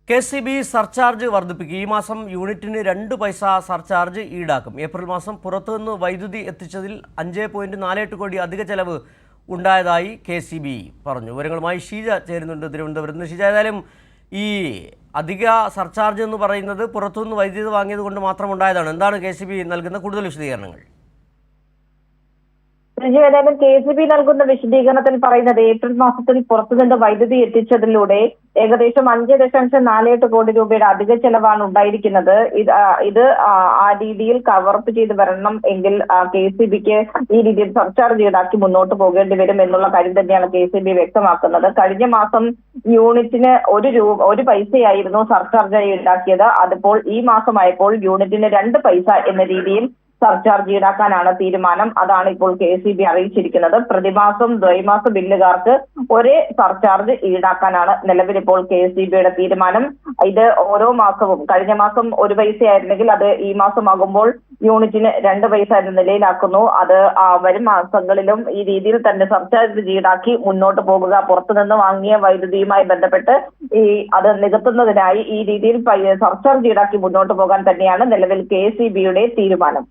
KSEB. Surcharge വർദ്ധിപ്പിക്കും. ഈ മാസം യൂണിറ്റിന് 2 പൈസ സർചാർജ് ഈടാക്കും. ഏപ്രിൽ മാസം പുറത്തുനിന്ന് വൈദ്യുതി എത്തിച്ചതിൽ 5.48 കോടി അധിക ചെലവ് ഉണ്ടായതായി കെ.എസ്.ഇ.ബി. പറഞ്ഞു. വിവരങ്ങളുമായി ഷീജ ചേരുന്നുണ്ട് തിരുവനന്തപുരത്ത് നിന്ന്. ഷീജ, ഏതായാലും ഈ അധിക സർചാർജ് എന്ന് പറയുന്നത് പുറത്തുനിന്ന് വൈദ്യുതി വാങ്ങിയത് കൊണ്ട് മാത്രം ഉണ്ടായതാണ്. എന്താണ് കെ.എസ്.ഇ.ബി. നൽകുന്ന കൂടുതൽ വിശദീകരണങ്ങൾ? ഏതായാലും കെ.എസ്.ഇ.ബി. നൽകുന്ന വിശദീകരണത്തിൽ പറയുന്നത് ഏപ്രിൽ മാസത്തിൽ പുറത്തുനിന്ന് വൈദ്യുതി എത്തിച്ചതിലൂടെ ഏകദേശം 5.48 കോടി രൂപയുടെ അധിക ചെലവാണ് ഉണ്ടായിരിക്കുന്നത്. ഇത് ആ രീതിയിൽ കവറപ്പ് ചെയ്ത് വരണം എങ്കിൽ കെ.എസ്.ഇ.ബിക്ക് ഈ രീതിയിൽ സർചാർജ് ഈടാക്കി മുന്നോട്ട് പോകേണ്ടി വരും എന്നുള്ള കാര്യം തന്നെയാണ് കെ.എസ്.ഇ.ബി. വ്യക്തമാക്കുന്നത്. കഴിഞ്ഞ മാസം യൂണിറ്റിന് 1 പൈസയായിരുന്നു സർചാർജ് ഈടാക്കിയത്. അതിപ്പോൾ ഈ മാസമായപ്പോൾ യൂണിറ്റിന് 2 പൈസ എന്ന രീതിയിൽ സർചാർജ് ഈടാക്കാനാണ് തീരുമാനം. അതാണ് ഇപ്പോൾ കെ.എസ്.ഇ.ബി. അറിയിച്ചിരിക്കുന്നത്. പ്രതിമാസം ദ്വൈമാസ ബില്ലുകാർക്ക് ഒരേ സർചാർജ് ഈടാക്കാനാണ് നിലവിലിപ്പോൾ കെ.എസ്.ഇ.ബിയുടെ തീരുമാനം. ഇത് ഓരോ മാസവും കഴിഞ്ഞ മാസം 1 പൈസയായിരുന്നെങ്കിൽ അത് ഈ മാസമാകുമ്പോൾ യൂണിറ്റിന് 2 പൈസ എന്ന നിലയിലാക്കുന്നു. അത് വരും മാസങ്ങളിലും ഈ രീതിയിൽ തന്നെ സർചാർജ് ഈടാക്കി മുന്നോട്ട് പോകുക. പുറത്തുനിന്ന് വാങ്ങിയ വൈദ്യുതിയുമായി ബന്ധപ്പെട്ട് അത് നികത്തുന്നതിനായി ഈ രീതിയിൽ സർചാർജ് ഈടാക്കി മുന്നോട്ട് പോകാൻ തന്നെയാണ് നിലവിൽ കെ.എസ്.ഇ.ബിയുടെ തീരുമാനം.